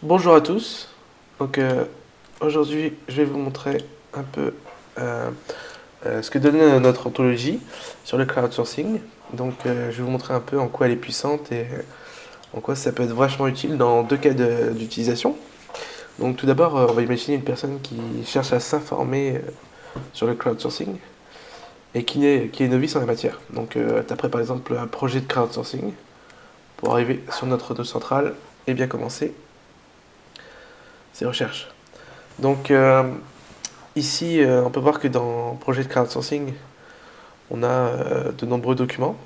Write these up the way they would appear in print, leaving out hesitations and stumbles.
Bonjour à tous. Donc aujourd'hui, je vais vous montrer un peu euh, ce que donne notre ontologie sur le crowdsourcing. Donc je vais vous montrer un peu en quoi elle est puissante et en quoi ça peut être vachement utile dans deux cas d'utilisation. Donc tout d'abord, on va imaginer une personne qui cherche à s'informer sur le crowdsourcing et qui est novice en la matière. Donc tu as par exemple un projet de crowdsourcing pour arriver sur notre node centrale et bien commencer ses recherches. Donc ici, on peut voir que dans le projet de crowdsourcing, on a de nombreux documents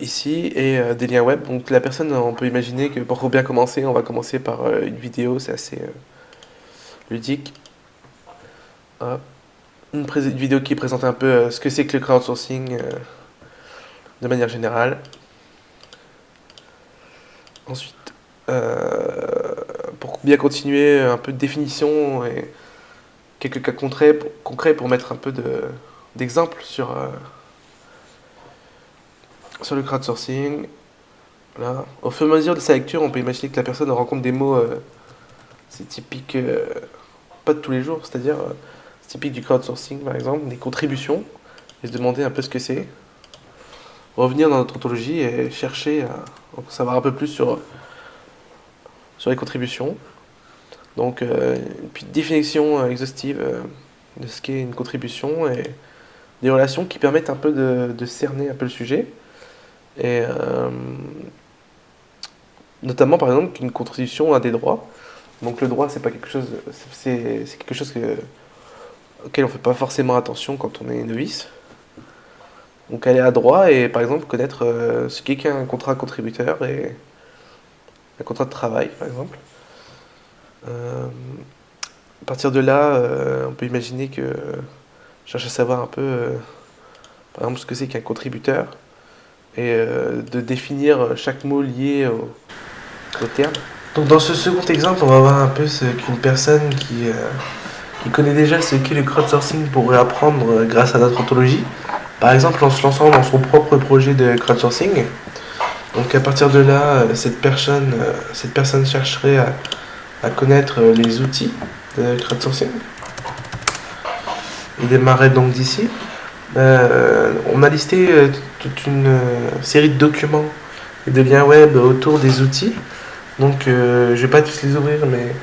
ici et des liens web. Donc la personne, on peut imaginer que pour bien commencer, on va commencer par une vidéo, c'est assez ludique. Hop. Une vidéo qui présente un peu ce que c'est que le crowdsourcing de manière générale. Ensuite, pour bien continuer, un peu de définition et quelques cas concrets pour mettre un peu d'exemples sur le crowdsourcing. Voilà. Au fur et à mesure de sa lecture, on peut imaginer que la personne rencontre des mots, c'est typique, pas de tous les jours, c'est-à-dire c'est typique du crowdsourcing par exemple, des contributions, et se demander un peu ce que c'est. Revenir dans notre ontologie et chercher à en savoir un peu plus sur les contributions. Donc, une petite définition exhaustive de ce qu'est une contribution et des relations qui permettent un peu de cerner un peu le sujet. Et notamment, par exemple, qu'une contribution a des droits. Donc, le droit, c'est pas quelque chose, c'est quelque chose auquel on fait pas forcément attention quand on est novice. Donc, aller à droit et, par exemple, connaître ce qu'est qu'un contrat contributeur et un contrat de travail, par exemple. À partir de là, on peut imaginer que je cherche à savoir un peu, par exemple, ce que c'est qu'un contributeur et de définir chaque mot lié au terme. Donc dans ce second exemple, on va voir un peu ce qu'une personne qui connaît déjà ce qu'est le crowdsourcing pourrait apprendre grâce à notre ontologie. Par exemple, en se lançant dans son propre projet de crowdsourcing. Donc à partir de là, cette personne chercherait à connaître les outils de crowdsourcing. Il démarrait donc d'ici. On a listé toute une série de documents et de liens web autour des outils. Donc je ne vais pas tous les ouvrir, mais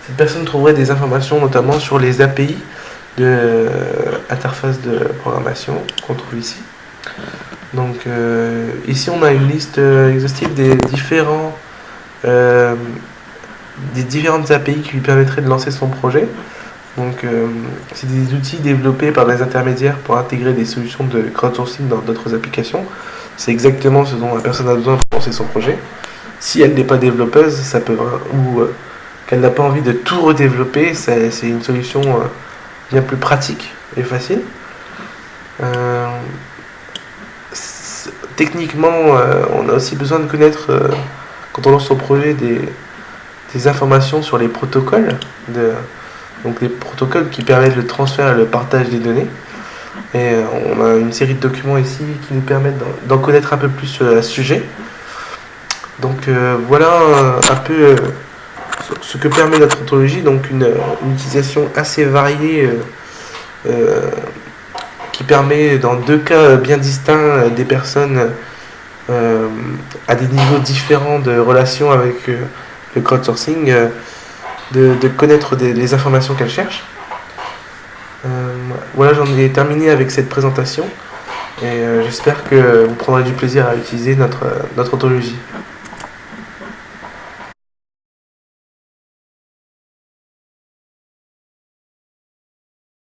cette personne trouverait des informations notamment sur les API de interface de programmation qu'on trouve ici. Donc ici on a une liste exhaustive des différentes API qui lui permettraient de lancer son projet. Donc c'est des outils développés par des intermédiaires pour intégrer des solutions de crowdsourcing dans d'autres applications. C'est exactement ce dont la personne a besoin pour lancer son projet. Si elle n'est pas développeuse, ou qu'elle n'a pas envie de tout redévelopper, c'est une solution bien plus pratique et facile. Techniquement, on a aussi besoin de connaître, quand on lance son projet, des informations sur les protocoles, donc les protocoles qui permettent le transfert et le partage des données. Et on a une série de documents ici qui nous permettent d'en connaître un peu plus sur ce sujet. Donc voilà un peu ce que permet notre ontologie, donc une utilisation assez variée qui permet dans deux cas bien distincts des personnes à des niveaux différents de relation avec le crowdsourcing de connaître les informations qu'elles cherchent. Voilà, j'en ai terminé avec cette présentation et j'espère que vous prendrez du plaisir à utiliser notre ontologie.